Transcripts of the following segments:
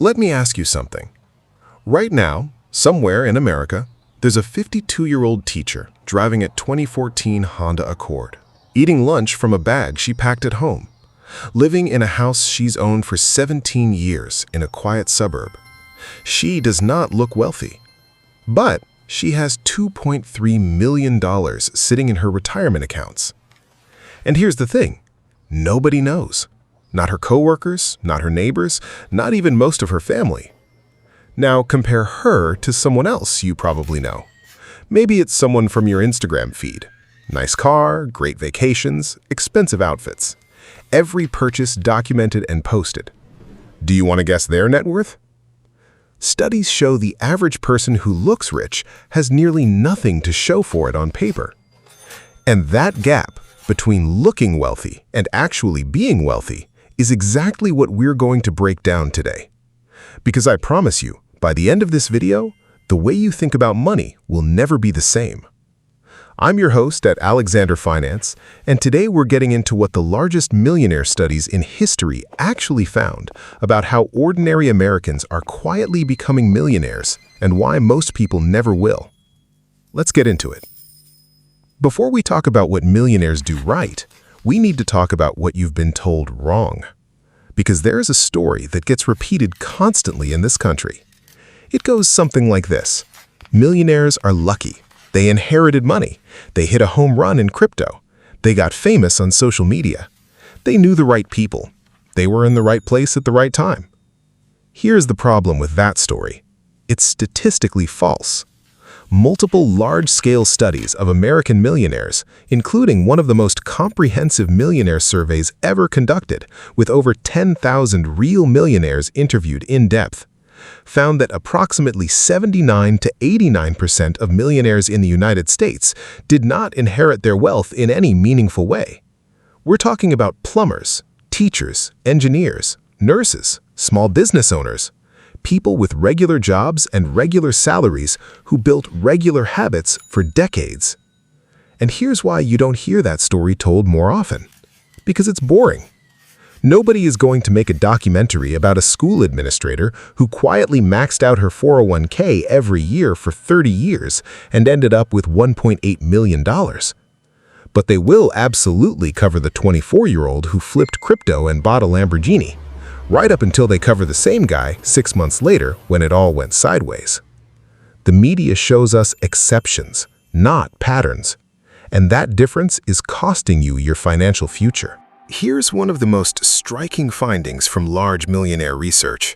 Let me ask you something. Right now, somewhere in America, there's a 52-year-old teacher driving a 2014 Honda Accord, eating lunch from a bag she packed at home, living in a house she's owned for 17 years in a quiet suburb. She does not look wealthy, but she has $2.3 million sitting in her retirement accounts. And here's the thing, nobody knows. Not her coworkers, not her neighbors, not even most of her family. Now compare her to someone else you probably know. Maybe it's someone from your Instagram feed. Nice car, great vacations, expensive outfits. Every purchase documented and posted. Do you want to guess their net worth? Studies show the average person who looks rich has nearly nothing to show for it on paper. And that gap between looking wealthy and actually being wealthy is exactly what we're going to break down today. Because I promise you, by the end of this video, the way you think about money will never be the same. I'm your host at Alexander Finance, and today we're getting into what the largest millionaire studies in history actually found about how ordinary Americans are quietly becoming millionaires and why most people never will. Let's get into it. Before we talk about what millionaires do right, we need to talk about what you've been told wrong. Because there is a story that gets repeated constantly in this country. It goes something like this. Millionaires are lucky. They inherited money. They hit a home run in crypto. They got famous on social media. They knew the right people. They were in the right place at the right time. Here's the problem with that story. It's statistically false. Multiple large-scale studies of American millionaires, including one of the most comprehensive millionaire surveys ever conducted, with over 10,000 real millionaires interviewed in depth, found that approximately 79 to 89% of millionaires in the United States did not inherit their wealth in any meaningful way. We're talking about plumbers, teachers, engineers, nurses, small business owners, people with regular jobs and regular salaries who built regular habits for decades. And here's why you don't hear that story told more often. Because it's boring. Nobody is going to make a documentary about a school administrator who quietly maxed out her 401k every year for 30 years and ended up with $1.8 million. But they will absolutely cover the 24-year-old who flipped crypto and bought a Lamborghini, right up until they cover the same guy 6 months later when it all went sideways. The media shows us exceptions, not patterns. And that difference is costing you your financial future. Here's one of the most striking findings from large millionaire research.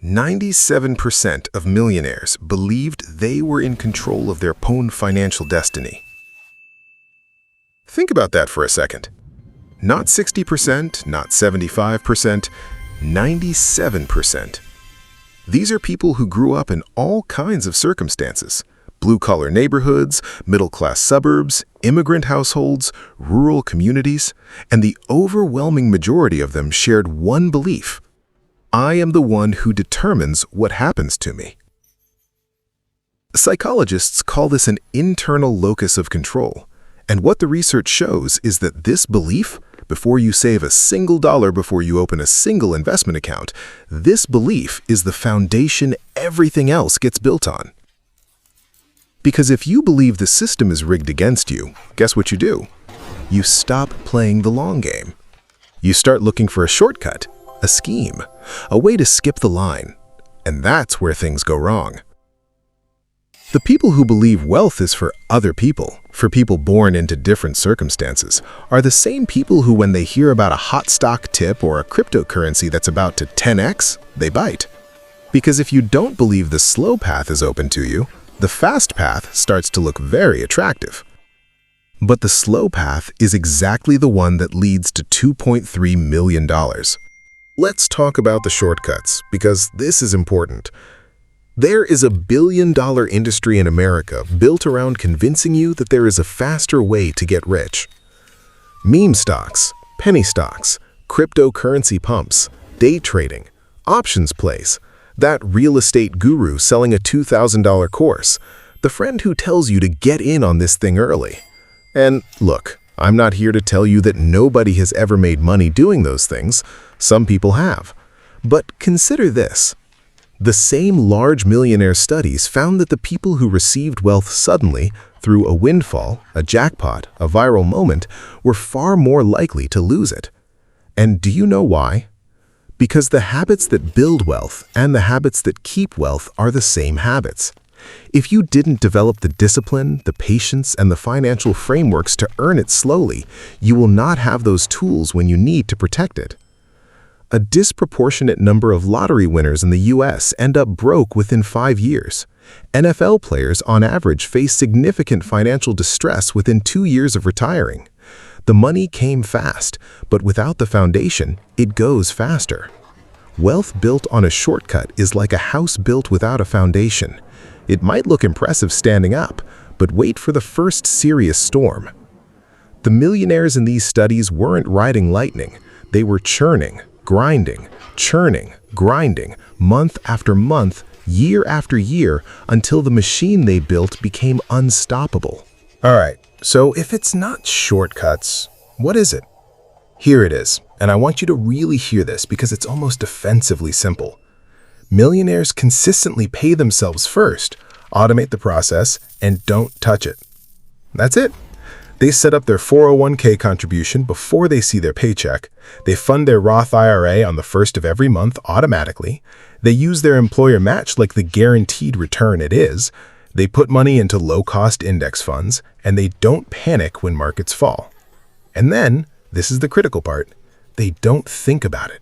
97% of millionaires believed they were in control of their own financial destiny. Think about that for a second. Not 60%, not 75%, 97%. These are people who grew up in all kinds of circumstances. Blue-collar neighborhoods, middle-class suburbs, immigrant households, rural communities, and the overwhelming majority of them shared one belief. I am the one who determines what happens to me. Psychologists call this an internal locus of control, and what the research shows is that this belief, before you save a single dollar before you open a single investment account, this belief is the foundation everything else gets built on. Because if you believe the system is rigged against you, guess what you do? You stop playing the long game. You start looking for a shortcut, a scheme, a way to skip the line. And that's where things go wrong. The people who believe wealth is for other people, for people born into different circumstances, are the same people who, when they hear about a hot stock tip or a cryptocurrency that's about to 10x, they bite. Because if you don't believe the slow path is open to you, the fast path starts to look very attractive. But the slow path is exactly the one that leads to $2.3 million. Let's talk about the shortcuts, because this is important. There is a billion-dollar industry in America built around convincing you that there is a faster way to get rich. Meme stocks, penny stocks, cryptocurrency pumps, day trading, options plays, that real estate guru selling a $2,000 course, the friend who tells you to get in on this thing early. And look, I'm not here to tell you that nobody has ever made money doing those things. Some people have. But consider this. The same large millionaire studies found that the people who received wealth suddenly, through a windfall, a jackpot, a viral moment, were far more likely to lose it. And do you know why? Because the habits that build wealth and the habits that keep wealth are the same habits. If you didn't develop the discipline, the patience, and the financial frameworks to earn it slowly, you will not have those tools when you need to protect it. A disproportionate number of lottery winners in the US end up broke within 5 years. NFL players on average face significant financial distress within 2 years of retiring. The money came fast, but without the foundation, it goes faster. Wealth built on a shortcut is like a house built without a foundation. It might look impressive standing up, but wait for the first serious storm. The millionaires in these studies weren't riding lightning. They were churning, grinding, month after month, year after year, until the machine they built became unstoppable. All right, so if it's not shortcuts, what is it? Here it is, and I want you to really hear this because it's almost offensively simple. Millionaires consistently pay themselves first, automate the process, and don't touch it. That's it. They set up their 401k contribution before they see their paycheck. They fund their Roth IRA on the first of every month automatically. They use their employer match like the guaranteed return it is. They put money into low-cost index funds, and they don't panic when markets fall. And then, this is the critical part, they don't think about it.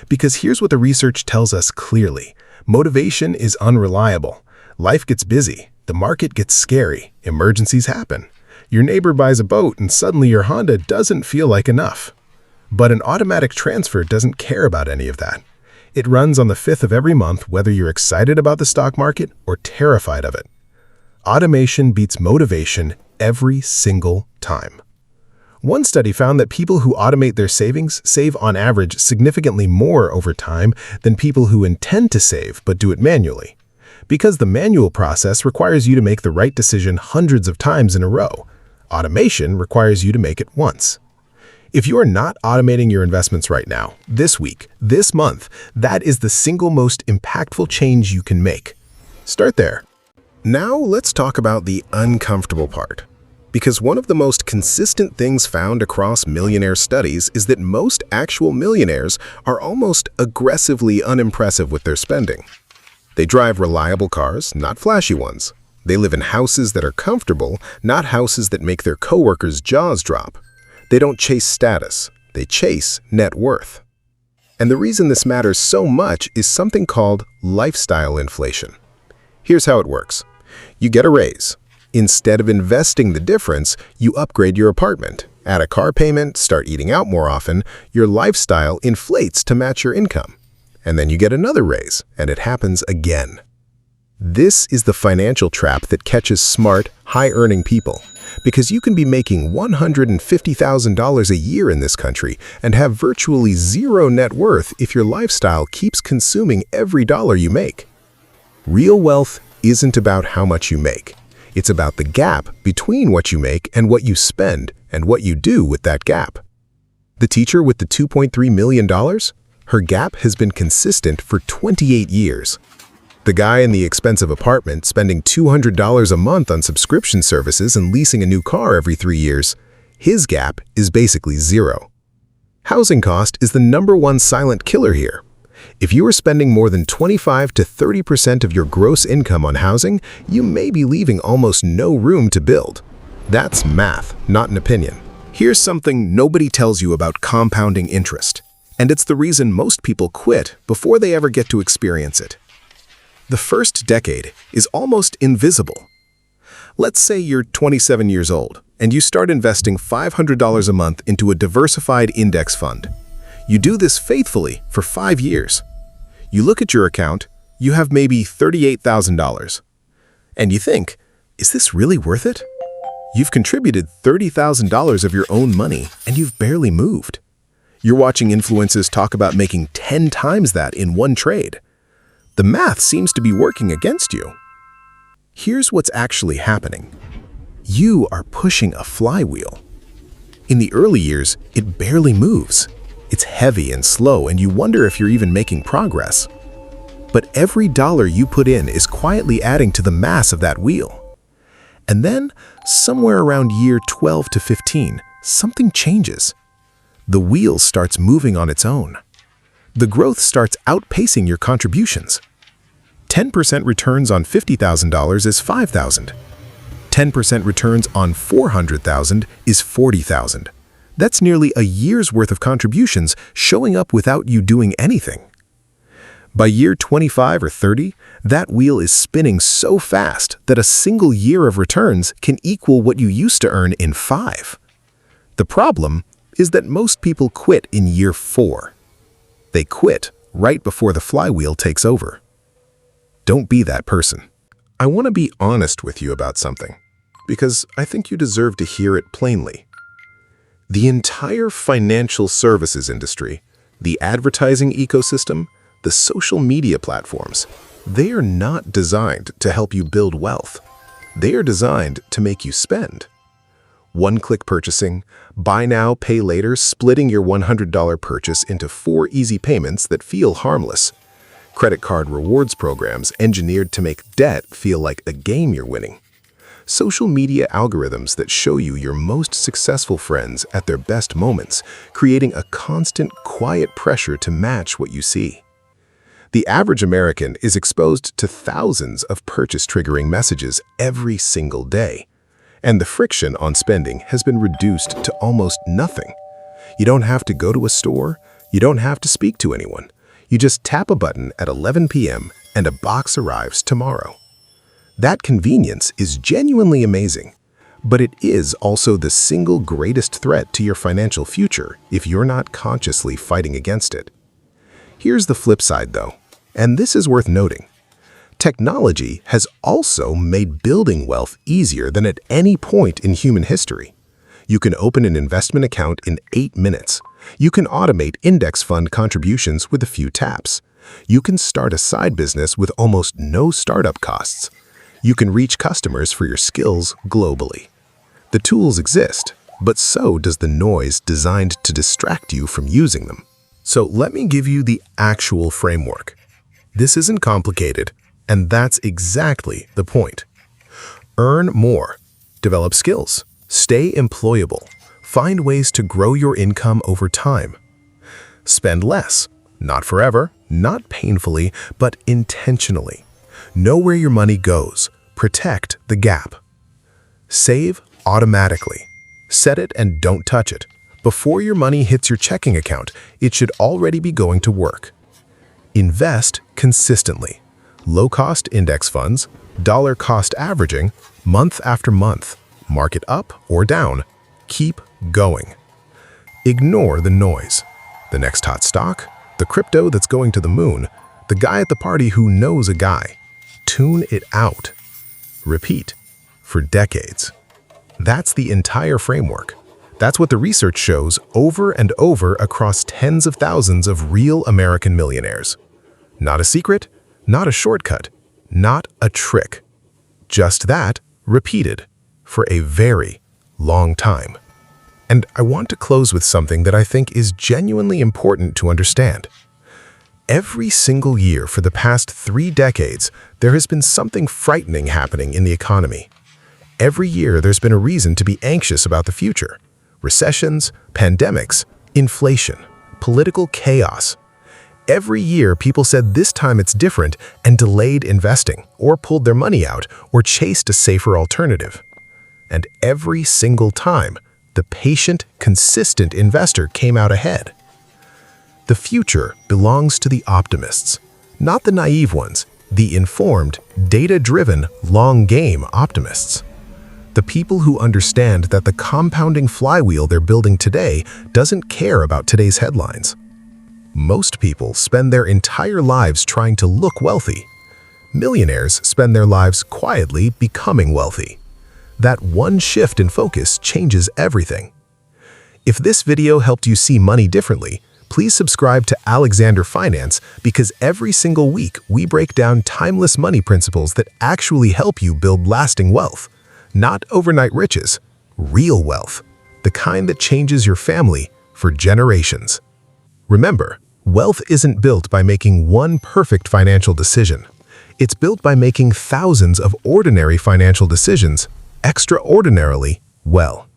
Because here's what the research tells us clearly. Motivation is unreliable. Life gets busy. The market gets scary. Emergencies happen. Your neighbor buys a boat and suddenly your Honda doesn't feel like enough. But an automatic transfer doesn't care about any of that. It runs on the 5th of every month whether you're excited about the stock market or terrified of it. Automation beats motivation every single time. One study found that people who automate their savings save on average significantly more over time than people who intend to save but do it manually. Because the manual process requires you to make the right decision hundreds of times in a row. Automation requires you to make it once. If you are not automating your investments right now, this week, this month, that is the single most impactful change you can make. Start there. Now let's talk about the uncomfortable part. Because one of the most consistent things found across millionaire studies is that most actual millionaires are almost aggressively unimpressive with their spending. They drive reliable cars, not flashy ones. They live in houses that are comfortable, not houses that make their coworkers' jaws drop. They don't chase status, they chase net worth. And the reason this matters so much is something called lifestyle inflation. Here's how it works. You get a raise. Instead of investing the difference, you upgrade your apartment, add a car payment, start eating out more often, your lifestyle inflates to match your income. And then you get another raise, and it happens again. This is the financial trap that catches smart, high-earning people, because you can be making $150,000 a year in this country and have virtually zero net worth if your lifestyle keeps consuming every dollar you make. Real wealth isn't about how much you make. It's about the gap between what you make and what you spend and what you do with that gap. The teacher with the $2.3 million? Her gap has been consistent for 28 years. The guy in the expensive apartment spending $200 a month on subscription services and leasing a new car every 3 years, his gap is basically zero. Housing cost is the #1 silent killer here. If you are spending more than 25 to 30% of your gross income on housing, you may be leaving almost no room to build. That's math, not an opinion. Here's something nobody tells you about compounding interest, and it's the reason most people quit before they ever get to experience it. The first decade is almost invisible. Let's say you're 27 years old, and you start investing $500 a month into a diversified index fund. You do this faithfully for 5 years. You look at your account, you have maybe $38,000. And you think, is this really worth it? You've contributed $30,000 of your own money, and you've barely moved. You're watching influencers talk about making 10 times that in one trade. The math seems to be working against you. Here's what's actually happening. You are pushing a flywheel. In the early years, it barely moves. It's heavy and slow, and you wonder if you're even making progress. But every dollar you put in is quietly adding to the mass of that wheel. And then, somewhere around year 12 to 15, something changes. The wheel starts moving on its own. The growth starts outpacing your contributions. 10% returns on $50,000 is $5,000. 10% returns on $400,000 is $40,000. That's nearly a year's worth of contributions showing up without you doing anything. By year 25 or 30, that wheel is spinning so fast that a single year of returns can equal what you used to earn in 5. The problem is that most people quit in year 4. They quit right before the flywheel takes over. Don't be that person. I want to be honest with you about something, because I think you deserve to hear it plainly. The entire financial services industry, the advertising ecosystem, the social media platforms, they are not designed to help you build wealth. They are designed to make you spend. One-click purchasing, buy now, pay later, splitting your $100 purchase into 4 easy payments that feel harmless. Credit card rewards programs engineered to make debt feel like a game you're winning. Social media algorithms that show you your most successful friends at their best moments, creating a constant, quiet pressure to match what you see. The average American is exposed to thousands of purchase-triggering messages every single day, and the friction on spending has been reduced to almost nothing. You don't have to go to a store, you don't have to speak to anyone. You just tap a button at 11 p.m. and a box arrives tomorrow. That convenience is genuinely amazing, but it is also the single greatest threat to your financial future if you're not consciously fighting against it. Here's the flip side, though, and this is worth noting. Technology has also made building wealth easier than at any point in human history. You can open an investment account in 8 minutes. You can automate index fund contributions with a few taps. You can start a side business with almost no startup costs. You can reach customers for your skills globally. The tools exist, but so does the noise designed to distract you from using them. So let me give you the actual framework. This isn't complicated, and that's exactly the point. Earn more, develop skills, stay employable, find ways to grow your income over time. Spend less, not forever, not painfully, but intentionally. Know where your money goes. Protect the gap. Save automatically. Set it and don't touch it. Before your money hits your checking account, it should already be going to work. Invest consistently. Low-cost index funds, dollar-cost averaging, month after month. Market up or down. Keep going. Ignore the noise. The next hot stock, the crypto that's going to the moon, the guy at the party who knows a guy. Tune it out. Repeat. For decades. That's the entire framework. That's what the research shows over and over across tens of thousands of real American millionaires. Not a secret, not a shortcut, not a trick. Just that, repeated, for a very long time. And I want to close with something that I think is genuinely important to understand. Every single year for the past 3 decades, there has been something frightening happening in the economy. Every year, there's been a reason to be anxious about the future. Recessions, pandemics, inflation, political chaos. Every year, people said this time it's different and delayed investing, or pulled their money out, or chased a safer alternative. And every single time, the patient, consistent investor came out ahead. The future belongs to the optimists, not the naive ones, the informed, data-driven, long-game optimists. The people who understand that the compounding flywheel they're building today doesn't care about today's headlines. Most people spend their entire lives trying to look wealthy. Millionaires spend their lives quietly becoming wealthy. That one shift in focus changes everything. If this video helped you see money differently, please subscribe to Alexander Finance, because every single week we break down timeless money principles that actually help you build lasting wealth. Not overnight riches, real wealth, the kind that changes your family for generations. Remember, wealth isn't built by making one perfect financial decision. It's built by making thousands of ordinary financial decisions extraordinarily well.